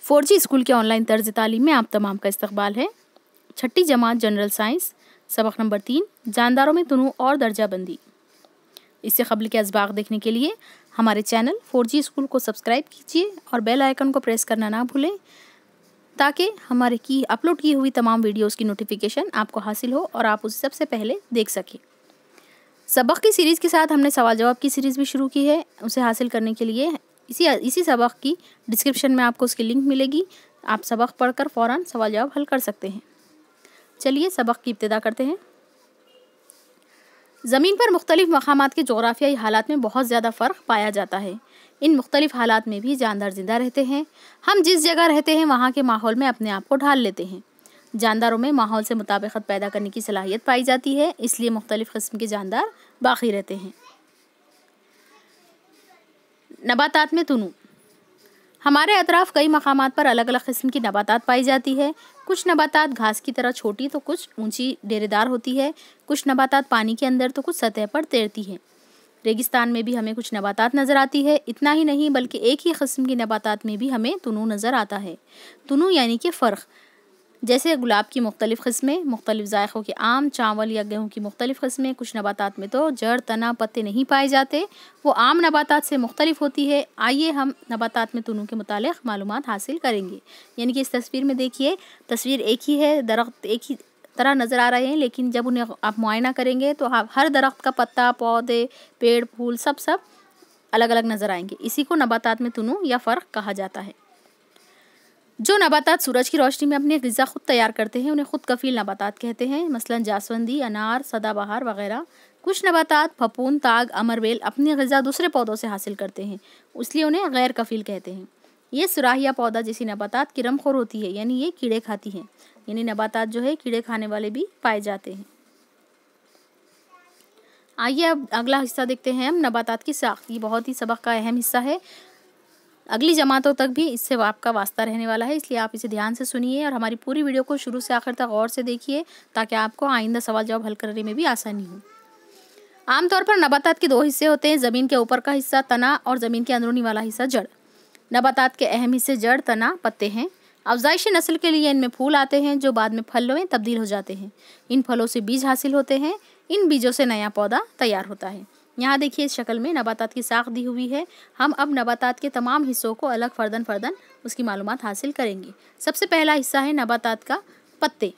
4G school के online तर्ज तालीम में आप तमाम का इस्तकबाल है। छठी जमात जनरल साइंस सबक नंबर 3 जानदारों में तुनू और दर्जाबंदी। इससे कबल के असबाक देखने के लिए हमारे चैनल 4G स्कूल को सब्सक्राइब कीजिए और बेल आइकन को प्रेस करना ना भूलें ताकि हमारे अपलोड की हुई तमाम वीडियोस की नोटिफिकेशन आपको हासिल हो और आप उसे सबसे पहले देख सकें। सबक की सीरीज़ के साथ हमने सवाल जवाब की सीरीज़ भी शुरू की है। उसे हासिल करने के लिए इसी सबक की डिस्क्रिप्शन में आपको उसकी लिंक मिलेगी। आप सबक पढ़कर फ़ौरन सवाल जवाब हल कर सकते हैं। चलिए सबक की इब्तिदा करते हैं। ज़मीन पर मुख्तलिफ़ मकामात के जोग्राफियाई हालात में बहुत ज़्यादा फ़र्क पाया जाता है। इन मुख्तलिफ़ हालात में भी जानदार ज़िंदा रहते हैं। हम जिस जगह रहते हैं वहाँ के माहौल में अपने आप को ढाल लेते हैं। जानदारों में माहौल से मुताबिकत पैदा करने की सलाहियत पाई जाती है, इसलिए मुख्तलिफ़ किस्म के जानदार बाकी रहते हैं। नबातात में तुनू। हमारे अतराफ़ कई मकामात पर अलग अलग किस्म की नबातात पाई जाती है। कुछ नबातात घास की तरह छोटी तो कुछ ऊंची डेरेदार होती है। कुछ नबातात पानी के अंदर तो कुछ सतह पर तैरती है। रेगिस्तान में भी हमें कुछ नबातात नज़र आती है। इतना ही नहीं बल्कि एक ही किस्म की नबातात में भी हमें तुनू नज़र आता है। तुनू यानी कि फ़र्क, जैसे गुलाब की मुख्तलिफ़ किस्में, मुख्तलिफ़ ज़ायक़ों के आम, चावल या गेहूँ की मुख्तलिफ़ किस्में। कुछ नबातात में तो जड़, तना, पत्ते नहीं पाए जाते, वो आम नबातात से मुख्तलिफ़ होती है। आइए हम नबातात में तुनू के मुतालिक मालूमात हासिल करेंगे। यानी कि इस तस्वीर में देखिए, तस्वीर एक ही है, दरख्त एक ही तरह नज़र आ रहे हैं, लेकिन जब उन्हें आप मुआयना करेंगे तो हर दरख्त का पत्ता, पौधे, पेड़, फूल सब अलग अलग नज़र आएंगे। इसी को नबातात में तुनू या फ़र्क कहा जाता है। जो नबातात सूरज की रोशनी में अपनी ग़िज़ा खुद तैयार करते हैं उन्हें खुद कफ़ील नबातात कहते हैं, मसलन जासवंदी, अनार, सदाबहार वगैरह। कुछ नबातात फफूंद, ताग, अमरवेल अपनी ग़िज़ा दूसरे पौधों से हासिल करते हैं, इसलिए उन्हें गैर कफ़ील कहते हैं। ये सुराहिया पौधा जैसी नबातात किरमखोर होती है, यानी ये कीड़े खाती हैं। यानी नबातात जो है कीड़े खाने वाले भी पाए जाते हैं। आइए अब अगला हिस्सा देखते हैं हम, नबातात की साख्त। ये बहुत ही सबक का अहम हिस्सा है। अगली जमातों तक भी इससे आपका वास्ता रहने वाला है, इसलिए आप इसे ध्यान से सुनिए और हमारी पूरी वीडियो को शुरू से आखिर तक गौर से देखिए ताकि आपको आइंदा सवाल जवाब हल करने में भी आसानी हो। आमतौर पर नबातात के 2 हिस्से होते हैं, ज़मीन के ऊपर का हिस्सा तना और ज़मीन के अंदरूनी वाला हिस्सा जड़। नबातात के अहम हिस्से जड़, तना, पत्ते हैं। अफजाइशी नस्ल के लिए इनमें फूल आते हैं जो बाद में फलों में तब्दील हो जाते हैं। इन फलों से बीज हासिल होते हैं। इन बीजों से नया पौधा तैयार होता है। यहाँ देखिए इस शक्ल में नबातात की साख दी हुई है। हम अब नबातात के तमाम हिस्सों को अलग फ़र्दन उसकी मालूमात हासिल करेंगे। सबसे पहला हिस्सा है नबातात का पत्ते।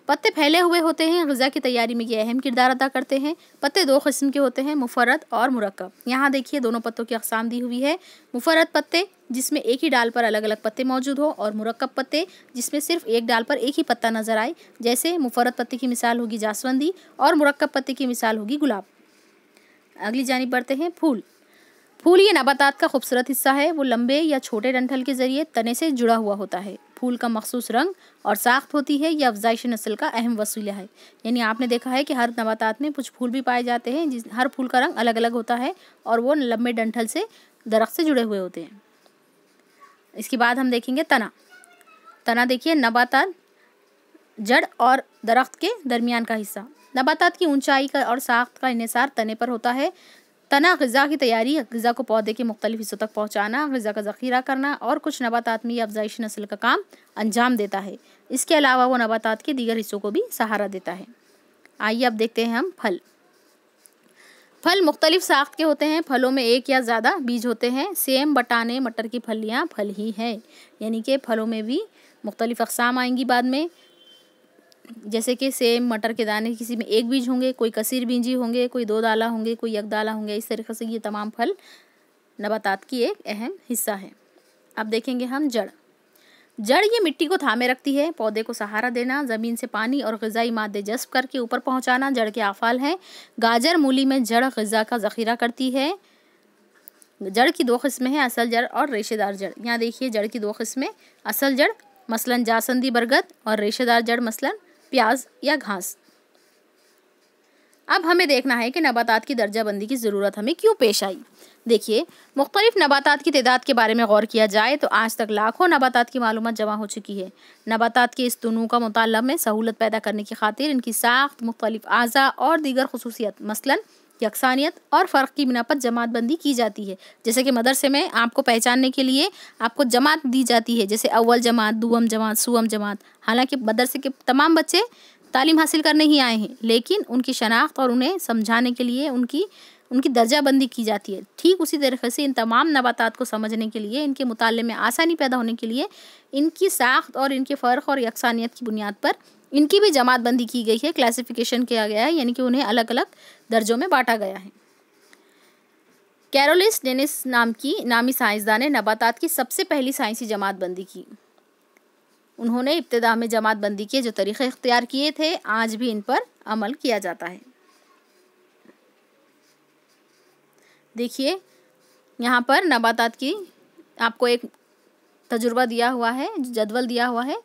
पत्ते फैले हुए होते हैं, ग़िज़ा की तैयारी में ये अहम किरदार अदा करते हैं। पत्ते 2 किस्म के होते हैं, मुफ़र्रद और मुरक्कब। यहाँ देखिए दोनों पत्तों की अक़साम दी हुई है। मुफ़र्रद पत्ते जिसमें एक ही डाल पर अलग अलग पत्ते मौजूद हो, और मुरक्कब पत्ते जिसमें सिर्फ एक डाल पर एक ही पत्ता नज़र आए। जैसे मुफ़र्रद पत्ते की मिसाल होगी जासवंदी और मुरक्कब पत्ते की मिसाल होगी गुलाब। अगली जानिब बढ़ते हैं। फूल ये नबातात का खूबसूरत हिस्सा है। वो लंबे या छोटे डंठल के ज़रिए तने से जुड़ा हुआ होता है। फूल का मखसूस रंग और साख्त होती है। यह अफजाइशी नस्ल का अहम वसीला है। यानी आपने देखा है कि हर नबातात में कुछ फूल भी पाए जाते हैं, हर फूल का रंग अलग अलग होता है और वो लंबे डंठल से दरख्त से जुड़े हुए होते हैं। इसके बाद हम देखेंगे तना देखिए नबातात जड़ और दरख्त के दरमियान का हिस्सा। नबातात की ऊंचाई का और साख्त का इन्हिसार तने पर होता है। तना ग़िज़ा की तैयारी, ग़िज़ा को पौधे के मुख्तलिफ हिस्सों तक पहुँचाना, ग़िज़ा का ज़ख़ीरा करना और कुछ नबातात में यह अफजाइशी नस्ल का काम अंजाम देता है। इसके अलावा वो नबातात के दीगर हिस्सों को भी सहारा देता है। आइए अब देखते हैं हम फल मुख्तलिफ साख्त के होते हैं। फलों में एक या ज़्यादा बीज होते हैं। सेम, बटाने, मटर की फलियाँ फल ही है। यानी कि फलों में भी मुख्तलिफ अक़साम आएंगी बाद में, जैसे कि सेम, मटर के दाने किसी में एक बीज होंगे, कोई कसीर बीजी होंगे, कोई 2 दाला होंगे, कोई 1 दाला होंगे। इस तरीक़े से ये तमाम फल नबातात की एक अहम हिस्सा है। अब देखेंगे हम जड़ ये मिट्टी को थामे रखती है, पौधे को सहारा देना, ज़मीन से पानी और ग़िज़ाई मादे जज़्ब करके ऊपर पहुँचाना जड़ के आफ़ाल हैं। गाजर, मूली में जड़ ग़िज़ा का ज़ख़ीरा करती है। जड़ की 2 किस्में हैं, असल जड़ और रेशेदार जड़। यहाँ देखिए जड़ की 2 किस्में, असल जड़ मसलन जासंदी, बरगद, और रेशेदार जड़ मसलन प्याज या घास। अब हमें देखना है कि नबातात की दर्जाबंदी की ज़रूरत हमें क्यों पेश आई। देखिए मुख्तलिफ नबातात की तादाद के बारे में गौर किया जाए तो आज तक लाखों नबातात की मालूमात जमा हो चुकी है। नबातात के इस तुनू का मुताला में सहूलत पैदा करने की खातिर इनकी साख्त, मुख्तलिफ आज़ा और दीगर खुसूसियत मसलन यकसानियत और फ़र्क की बिना पर जमात बंदी की जाती है। जैसे कि मदरसे में आपको पहचानने के लिए आपको जमात दी जाती है, जैसे अव्वल जमात, दुअम जमात, सुअम जमात। हालांकि मदरसे के तमाम बच्चे तालीम हासिल करने ही आए हैं, लेकिन उनकी शनाख्त और उन्हें समझाने के लिए उनकी दर्जाबंदी की जाती है। ठीक उसी तरीके से इन तमाम नबातात को समझने के लिए, इनके मुताले में आसानी पैदा होने के लिए इनकी साख्त और इनके फ़र्क और यकसानियत की बुनियाद पर इनकी भी जमात बंदी की गई है, क्लासिफिकेशन किया गया है, यानी कि उन्हें अलग अलग दर्जों में बांटा गया है। कैरोलिस डेनिस नामी साइंसदान ने नबातात की सबसे पहली साइंसी जमात बंदी की। उन्होंने इब्तिदा में जमात बंदी के जो तरीक़े इख्तियार किए थे, आज भी इन पर अमल किया जाता है। देखिए यहाँ पर नबातात की आपको एक तजुर्बा दिया हुआ है, जदवल दिया हुआ है।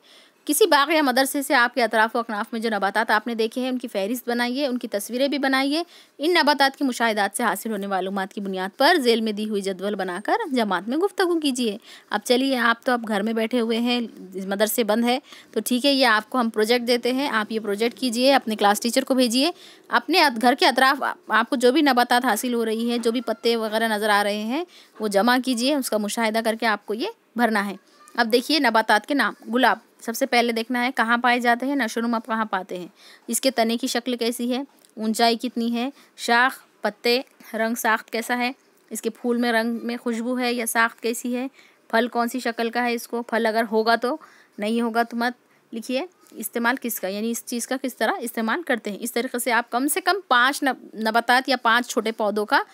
किसी बाग या मदरसे से आपके अतराफ़ व अकनाफ़ में जो नबातात आपने देखे हैं उनकी फ़हरिस्त बनाइए, उनकी तस्वीरें भी बनाइए। इन नबातात की मुशाहिदात से हासिल होने मालूमात की बुनियाद पर ज़ेल में दी हुई जदवल बनाकर जमात में गुफ्तगू कीजिए। अब चलिए, आप तो अब घर में बैठे हुए हैं, मदरसे बंद है, तो ठीक है, ये आपको हम प्रोजेक्ट देते हैं, आप ये प्रोजेक्ट कीजिए, अपने क्लास टीचर को भेजिए। अपने घर के अतराफ़ आपको जो भी नबातात हासिल हो रही है, जो भी पत्ते वगैरह नज़र आ रहे हैं, वो जमा कीजिए, उसका मुशाहिदा करके आपको ये भरना है। अब देखिए नबातात के नाम। गुलाब सबसे पहले देखना है कहाँ पाए जाते हैं, नशोनुमा कहाँ पाते हैं, इसके तने की शक्ल कैसी है, ऊंचाई कितनी है, शाख, पत्ते, रंग साख्त कैसा है, इसके फूल में रंग में खुशबू है या साख्त कैसी है, फल कौन सी शक्ल का है, इसको फल अगर होगा तो, नहीं होगा तो मत लिखिए। इस्तेमाल किसका, यानी इस चीज़ का किस तरह इस्तेमाल करते हैं। इस तरीके से आप कम से कम 5 नबातात या 5 छोटे पौधों का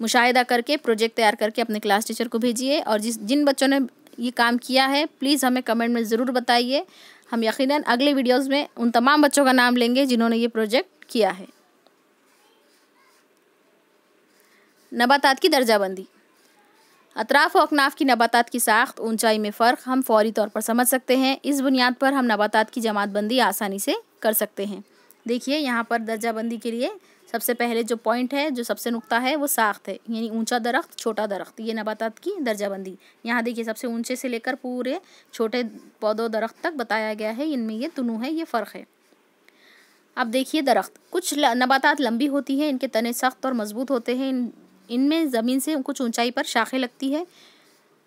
मुशाहिदा करके प्रोजेक्ट तैयार करके अपने क्लास टीचर को भेजिए। और जिन बच्चों ने ये काम किया है, प्लीज़ हमें कमेंट में ज़रूर बताइए। हम यकीनन अगले वीडियोज़ में उन तमाम बच्चों का नाम लेंगे जिन्होंने ये प्रोजेक्ट किया है। नबातात की दर्जाबंदी। अतराफ़ व अकनाफ़ की नबातात की साख्त, ऊंचाई में फ़र्क हम फौरी तौर पर समझ सकते हैं। इस बुनियाद पर हम नबातात की जमात बंदी आसानी से कर सकते हैं। देखिए यहाँ पर दर्जाबंदी के लिए सबसे पहले जो पॉइंट है, जो सबसे नुक्ता है, वो साख्त है, यानी ऊंचा दरख्त, छोटा दरख्त, ये नबातात की दर्जाबंदी। यहाँ देखिए सबसे ऊंचे से लेकर पूरे छोटे पौधों दरख्त तक बताया गया है, इनमें ये तुनु है, ये फ़र्क है। अब देखिए दरख्त, कुछ नबातात लंबी होती हैं, इनके तने सख्त और मजबूत होते हैं, इनमें ज़मीन से कुछ ऊंचाई पर शाखें लगती है,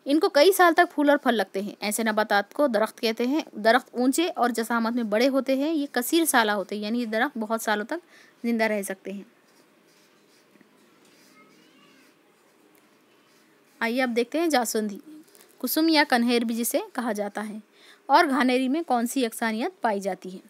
इनको कई साल तक फूल और फल लगते हैं। ऐसे नबातात को दरख्त कहते हैं। दरख्त ऊंचे और जसामत में बड़े होते हैं, ये कसीर साला होते हैं, यानी ये दरख्त बहुत सालों तक जिंदा रह सकते हैं। आइए अब देखते हैं जासुंदी, कुसुम या कन्हेर भी जिसे कहा जाता है, और घानेरी में कौन सी यकसानियत पाई जाती है।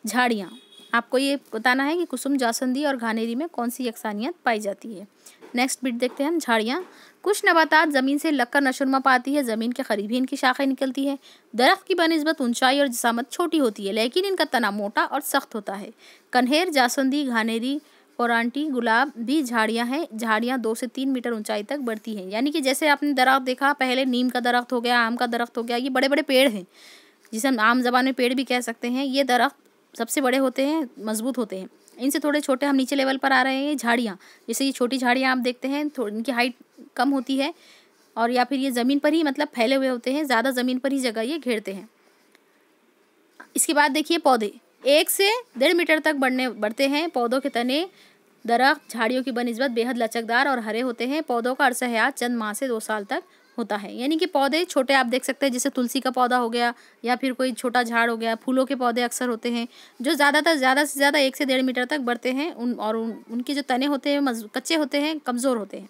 झाड़ियाँ, आपको ये बताना है कि कुसुम, जासुंदी और घानेरी में कौन सी यकसानियत पाई जाती है। नेक्स्ट बिट देखते हैं हम। झाड़ियाँ, कुछ नबातात ज़मीन से लगकर नशोनुमा पाती है, ज़मीन के करीब ही इनकी शाखें निकलती है। दरख्त की बनिस्बत ऊंचाई और जिसामत छोटी होती है, लेकिन इनका तना मोटा और सख्त होता है। कन्हेर, जासुंदी, घानेरी, कोरांटी, गुलाब भी झाड़ियाँ हैं। झाड़ियाँ 2 से 3 मीटर ऊंचाई तक बढ़ती हैं, यानी कि जैसे आपने दरख्त देखा पहले, नीम का दरख्त हो गया, आम का दरख्त हो गया, ये बड़े बड़े पेड़ हैं, जिसे हम आम ज़बान में पेड़ भी कह सकते हैं। ये दरख्त सबसे बड़े होते हैं, मजबूत होते हैं। इनसे थोड़े छोटे हम नीचे लेवल पर आ रहे हैं झाड़ियाँ, जैसे ये छोटी झाड़ियाँ आप देखते हैं, इनकी हाइट कम होती है, और या फिर ये ज़मीन पर ही मतलब फैले हुए होते हैं, ज़्यादा ज़मीन पर ही जगह ये घेरते हैं। इसके बाद देखिए पौधे, 1 से 1.5 मीटर तक बढ़ते हैं। पौधों के तने दरख्त झाड़ियों की बनिस्बत बेहद लचकदार और हरे होते हैं। पौधों का अरसा हयात चंद माह से 2 साल तक होता है, यानी कि पौधे छोटे आप देख सकते हैं, जैसे तुलसी का पौधा हो गया या फिर कोई छोटा झाड़ हो गया। फूलों के पौधे अक्सर होते हैं जो ज़्यादा से ज़्यादा 1 से 1.5 मीटर तक बढ़ते हैं, उनके जो तने होते हैं कच्चे होते हैं, कमज़ोर होते हैं।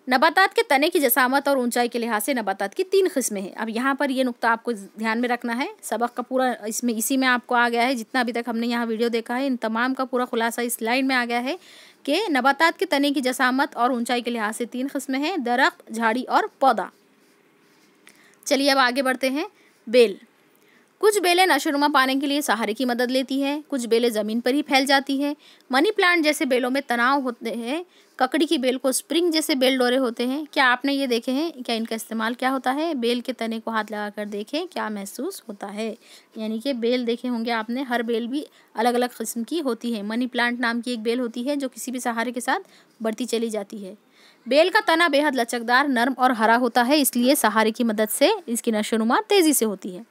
नबातात के तने की जसामत और ऊंचाई के लिहाज से नबातात की 3 किस्में हैं। अब यहाँ पर ये नुक्ता आपको ध्यान में रखना है। सबक का पूरा इसी में आपको आ गया है, जितना अभी तक हमने यहाँ वीडियो देखा है, इन तमाम का पूरा खुलासा इस स्लाइड में आ गया है कि नबातात के तने की जसामत और ऊंचाई के लिहाज से 3 किस्में हैं, दरख्त, झाड़ी और पौधा। चलिए अब आगे बढ़ते हैं। बेल, कुछ बेलें नशोनुमा पाने के लिए सहारे की मदद लेती हैं, कुछ बेलें ज़मीन पर ही फैल जाती हैं। मनी प्लांट जैसे बेलों में तनाव होते हैं। ककड़ी की बेल को स्प्रिंग जैसे बेल डोरे होते हैं। क्या आपने ये देखे हैं? क्या इनका इस्तेमाल क्या होता है? बेल के तने को हाथ लगाकर देखें, क्या महसूस होता है। यानी कि बेल देखे होंगे आपने, हर बेल भी अलग अलग किस्म की होती है। मनी प्लांट नाम की एक बेल होती है जो किसी भी सहारे के साथ बढ़ती चली जाती है। बेल का तना बेहद लचकदार, नर्म और हरा होता है, इसलिए सहारे की मदद से इसकी नशोनुमा तेज़ी से होती है।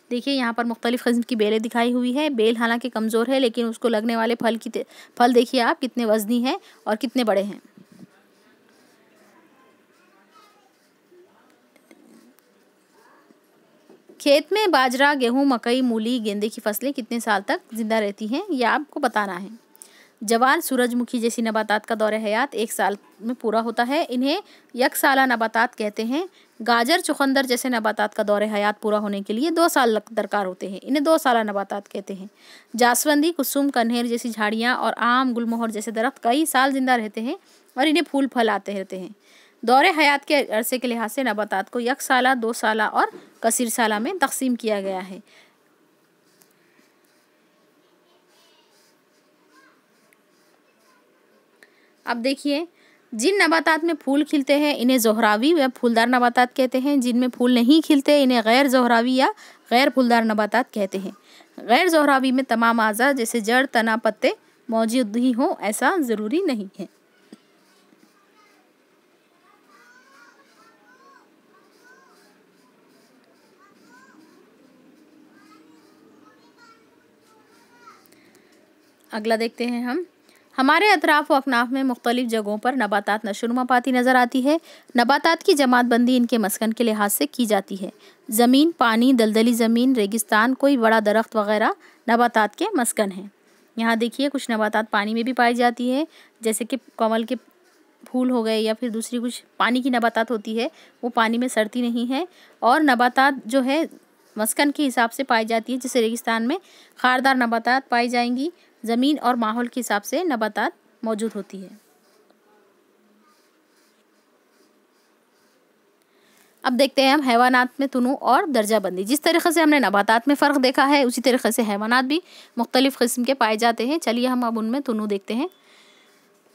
देखिए यहाँ पर मुख्तलिफ़ किस्म की बेलें दिखाई हुई है। बेल हालांकि कमज़ोर है, लेकिन उसको लगने वाले फल देखिए आप कितने वज़नी हैं और कितने बड़े हैं। खेत में बाजरा, गेहूँ, मकई, मूली, गेंदे की फसलें कितने साल तक जिंदा रहती हैं, ये आपको बताना है। जवार, सूरजमुखी जैसी नबातात का दौर हयात 1 साल में पूरा होता है। इन्हें यकसाला नबातात कहते हैं। गाजर, चुकंदर जैसे नबातात का दौर हयात पूरा होने के लिए 2 साल दरकार होते हैं। इन्हें 2 साला नबातात कहते हैं। जासवंदी, कुसुम, कन्हेर जैसी झाड़ियाँ और आम, गुलमोहर जैसे दरख्त कई साल जिंदा रहते हैं और इन्हें फूल फल आते रहते हैं। दौरे हयात के अरसे के लिहाज से नबातात को यकसाला, 2 साला और कसीर साला में तकसीम किया गया है। अब देखिए, जिन नबातात में फूल खिलते हैं इन्हें ज़ोहरावी या फूलदार नबातात कहते हैं। जिनमें फूल नहीं खिलते इन्हें गैर ज़ोहरावी या गैर फूलदार नबातात कहते हैं। गैर ज़ोहरावी में तमाम आज़ा जैसे जड़, तना, पत्ते मौजूद ही हों ऐसा ज़रूरी नहीं है। अगला देखते हैं हम। हमारे अतराफ़ व अकनाफ में मुख्तलिफ़ जगहों पर नबातात नशोनुमा पाती नज़र आती है। नबातात की जमात बंदी इनके मस्कन के लिहाज से की जाती है। ज़मीन, पानी, दलदली ज़मीन, रेगिस्तान, कोई बड़ा दरख्त वगैरह नबातात के मस्कन हैं। यहाँ देखिए कुछ नबातात पानी में भी पाई जाती है, जैसे कि कमल के फूल हो गए या फिर दूसरी कुछ पानी की नबातात होती है, वो पानी में सड़ती नहीं है। और नबातात जो है मस्कन के हिसाब से पाई जाती है, जैसे रेगिस्तान में खारदार नबातात पाई जाएंगी। ज़मीन और माहौल के हिसाब से नबातात मौजूद होती है। अब देखते हैं हम हैवानात में तुनु और दर्जाबंदी। जिस तरीक़े से हमने नबातात में फ़र्क देखा है, उसी तरीक़े से हैवानात भी मुख्तलिफ़ किस्म के पाए जाते हैं। चलिए हम अब उनमें तुनु देखते हैं।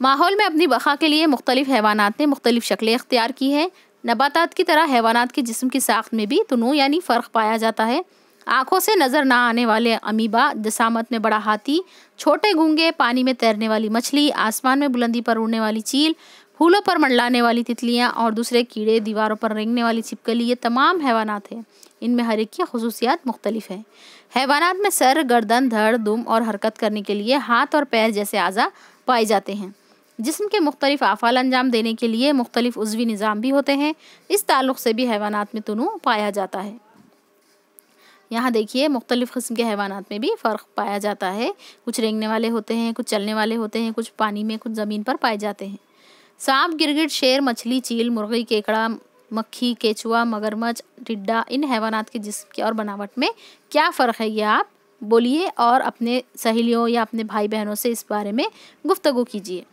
माहौल में अपनी बक़ा के लिए मुख्तलिफ़ हैवानात ने मुख्तलिफ़ शक्लें इख्तियार की हैं। नबातात की तरह हैवानात के जिस्म की साख्त में भी तुनु यानी फ़र्क पाया जाता है। आँखों से नज़र ना आने वाले अमीबा, जसामत में बड़ा हाथी, छोटे घोंघे, पानी में तैरने वाली मछली, आसमान में बुलंदी पर उड़ने वाली चील, फूलों पर मंडलाने वाली तितलियाँ और दूसरे कीड़े, दीवारों पर रेंगने वाली छिपकली, ये तमाम हैवानात हैं। इनमें हर एक की खुसूसियात मुख्तलिफ हैं। हैवानात में सर, गर्दन, धड़, दुम और हरकत करने के लिए हाथ और पैर जैसे आज़ा पाए जाते हैं। जिस्म के मुख्तलिफ आफ़ाल अंजाम देने के लिए मुख्तलिफ उज़वी निज़ाम भी होते हैं। इस ताल्लुक़ से भी हैवानात में तुनु पाया जाता है। यहाँ देखिए मुख्तलिफ़ किस्म के हैवानात में भी फ़र्क पाया जाता है। कुछ रेंगने वाले होते हैं, कुछ चलने वाले होते हैं, कुछ पानी में, कुछ ज़मीन पर पाए जाते हैं। सांप, गिरगिट, शेर, मछली, चील, मुर्गी, केकड़ा, मक्खी, केचुआ, मगरमच्छ, टिड्डा, इन हैवानात के जिस्म की और बनावट में क्या फ़र्क है, ये आप बोलिए और अपने सहेलियों या अपने भाई बहनों से इस बारे में गुफ्तगू कीजिए।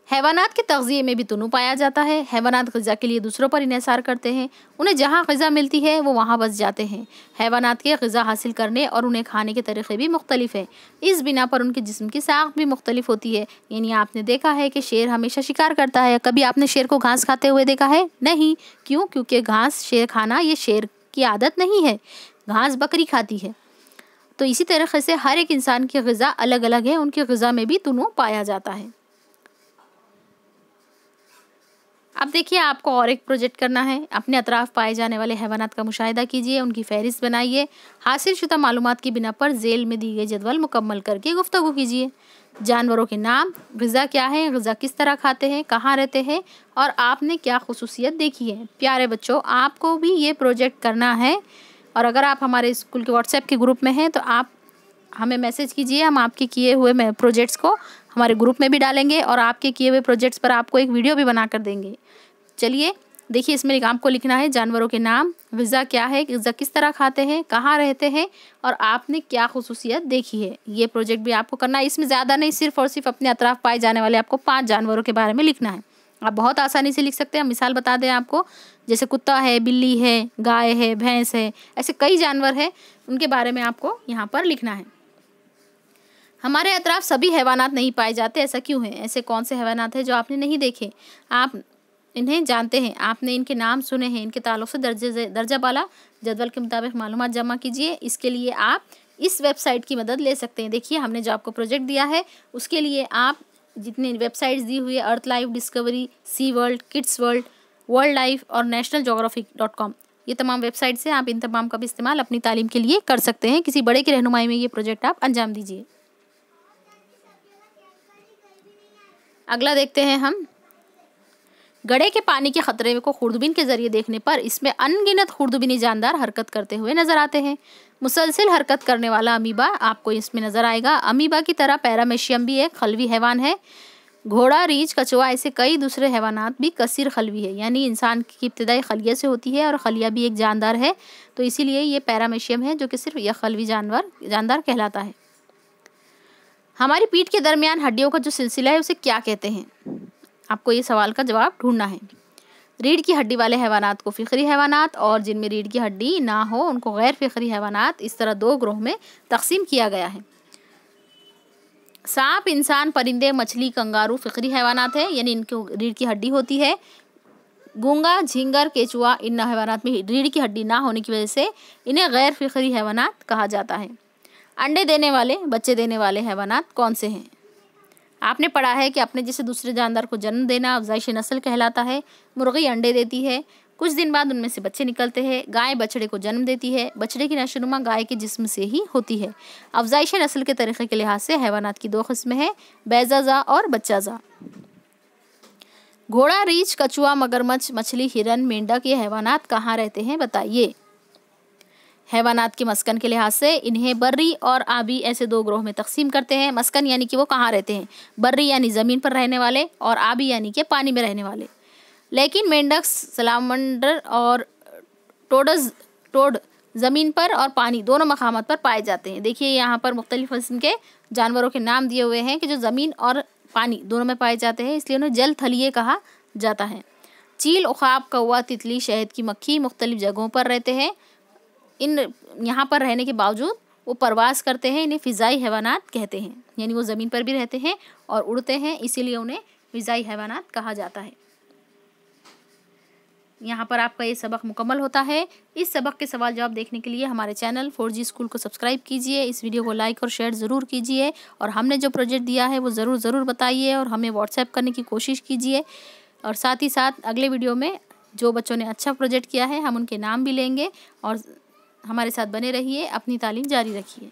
हैवानात के तग़ज़िये में भी तुनु पाया जाता है। हैवानात ग़िज़ा के लिए दूसरों पर इन्हिसार करते हैं। उन्हें जहाँ ग़िज़ा मिलती है वो वहाँ बस जाते हैं। हैवानात के ग़िज़ा हासिल करने और उन्हें खाने के तरीक़े भी मुख्तलिफ़ हैं। इस बिना पर उनके जिस्म की साख़्त भी मुख्तलिफ़ होती है। यानी आपने देखा है कि शेर हमेशा शिकार करता है। कभी आपने शेर को घास खाते हुए देखा है? नहीं। क्यों? क्योंकि घास शेर खाना ये शेर की आदत नहीं है, घास बकरी खाती है। तो इसी तरीक़े से हर एक इंसान की ग़िज़ा अलग अलग है, उनकी ग़िज़ा में भी तुनु पाया जाता है। अब देखिए आपको और एक प्रोजेक्ट करना है। अपने अतराफ़ पाए जाने वाले हैवानात का मुशाहिदा कीजिए, उनकी फ़हरिस्त बनाइए। हासिल शुदा मालूमात की बिना पर ज़ेल में दी गई जदवल मुकम्मल करके गुफ्तगू कीजिए। जानवरों के नाम, ग़िज़ा क्या है, ग़िज़ा किस तरह खाते हैं, कहाँ रहते हैं और आपने क्या खुसूसियत देखी है। प्यारे बच्चों, आपको भी ये प्रोजेक्ट करना है और अगर आप हमारे स्कूल के व्हाट्सएप के ग्रुप में हैं तो आप हमें मैसेज कीजिए। हम आपके किए हुए प्रोजेक्ट्स को हमारे ग्रुप में भी डालेंगे और आपके किए हुए प्रोजेक्ट्स पर आपको एक वीडियो भी बना कर देंगे। चलिए देखिए, इसमें आपको लिखना है जानवरों के नाम, ग़िज़ा क्या है, ग़िज़ा किस तरह खाते हैं, कहाँ रहते हैं और आपने क्या खुसूसियत देखी है। ये प्रोजेक्ट भी आपको करना है। इसमें ज़्यादा नहीं, सिर्फ़ और सिर्फ अपने अतराफ़ पाए जाने वाले आपको 5 जानवरों के बारे में लिखना है। आप बहुत आसानी से लिख सकते हैं। हम मिसाल बता दें आपको, जैसे कुत्ता है, बिल्ली है, गाय है, भैंस है, ऐसे कई जानवर हैं, उनके बारे में आपको यहाँ पर लिखना है। हमारे अतराफ़ सभी हैवानात नहीं पाए जाते, ऐसा क्यों है? ऐसे कौन से हैवानात हैं जो आपने नहीं देखे, आप इन्हें जानते हैं, आपने इनके नाम सुने हैं, इनके ताल्लुक़ से दर्जा बाला जदवल के मुताबिक मालूमात जमा कीजिए। इसके लिए आप इस वेबसाइट की मदद ले सकते हैं। देखिए हमने जो आपको प्रोजेक्ट दिया है उसके लिए आप जितनी वेबसाइट्स दी हुई है, earth life, discovery, sea world, kids world, world life और nationalgeographic.com, ये तमाम वेबसाइट से आप इन तमाम का भी इस्तेमाल अपनी तालीम के लिए कर सकते हैं। किसी बड़े की रहनुमाई में ये प्रोजेक्ट आप अंजाम दीजिए। अगला देखते हैं हम। गड्ढे के पानी के खतरे को खुर्दबीन के जरिए देखने पर इसमें अनगिनत खुर्दबीनी जानदार हरकत करते हुए नजर आते हैं। मुसलसिल हरकत करने वाला अमीबा आपको इसमें नजर आएगा। अमीबा की तरह पैरामेशियम भी एक खलवी हैवान है। घोड़ा, रीछ, कछुआ ऐसे कई दूसरे हैवानात भी कसीर खलवी है, यानी इंसान की इब्तिदाई खलिया से होती है और खलिया भी एक जानदार है, तो इसीलिए ये पैरामेशियम है जो कि सिर्फ यह खलवी जानदार कहलाता है। हमारी पीठ के दरमियान हड्डियों का जो सिलसिला है उसे क्या कहते हैं? आपको ये सवाल का जवाब ढूंढना है। रीढ़ की हड्डी वाले हैवानात को फिक्री हैवानात और जिनमें रीढ़ की हड्डी ना हो उनको गैर फिक्री हैवानात, इस तरह दो ग्रोह में तकसीम किया गया है। सांप, इंसान, परिंदे, मछली, कंगारू फिक्री हैवानात है, यानी इनको रीढ़ की हड्डी होती है। गूंगा, झींगर, केचुआ, इन हैवानात में रीढ़ की हड्डी ना होने की वजह से इन्हें गैर फिक्री हैवानात कहा जाता है। अंडे देने वाले, बच्चे देने वाले हैवानात कौन से हैं? आपने पढ़ा है कि अपने जैसे दूसरे जानदार को जन्म देना अफजाइश नस्ल कहलाता है। मुर्गी अंडे देती है, कुछ दिन बाद उनमें से बच्चे निकलते हैं। गाय बछड़े को जन्म देती है, बछड़े की नशोनुमा गाय के जिस्म से ही होती है। अफजाइश नस्ल के तरीके के लिहाज से हैवानात की दो किस्में हैं, बैजाजा और बच्चाजा। घोड़ा, रीछ, कछुआ, मगरमच्छ, मछली, हिरन, मेंढक ये हैवानात कहाँ रहते हैं बताइए? हैवानात के मस्कन के लिहाज से इन्हें बर्री और आबी ऐसे दो ग्रोह में तकसीम करते हैं। मस्कन यानी कि वो कहाँ रहते हैं, बर्री यानी ज़मीन पर रहने वाले और आबी यानी कि पानी में रहने वाले। लेकिन मेंढक, सलामंडर और टोड ज़मीन पर और पानी दोनों मकामात पर पाए जाते हैं। देखिए यहाँ पर मुख्तलिफ किस्म के जानवरों के नाम दिए हुए हैं कि जो ज़मीन और पानी दोनों में पाए जाते हैं, इसलिए उन्हें जल थलिये कहा जाता है। चील, उखाब, कौवा, तितली, शहद की मक्खी मुख्तलिफ जगहों पर रहते हैं। इन यहाँ पर रहने के बावजूद वो परवास करते हैं, इन्हें फ़िज़ाई हैवानात कहते हैं, यानी वो ज़मीन पर भी रहते हैं और उड़ते हैं, इसीलिए उन्हें फ़िज़ाई हैवानात कहा जाता है। यहाँ पर आपका ये सबक मुकम्मल होता है। इस सबक के सवाल जवाब देखने के लिए हमारे चैनल 4G स्कूल को सब्सक्राइब कीजिए, इस वीडियो को लाइक और शेयर ज़रूर कीजिए और हमने जो प्रोजेक्ट दिया है वो ज़रूर बताइए और हमें व्हाट्सएप करने की कोशिश कीजिए। और साथ ही साथ अगले वीडियो में जो बच्चों ने अच्छा प्रोजेक्ट किया है हम उनके नाम भी लेंगे। और हमारे साथ बने रहिए, अपनी तालीम जारी रखिए।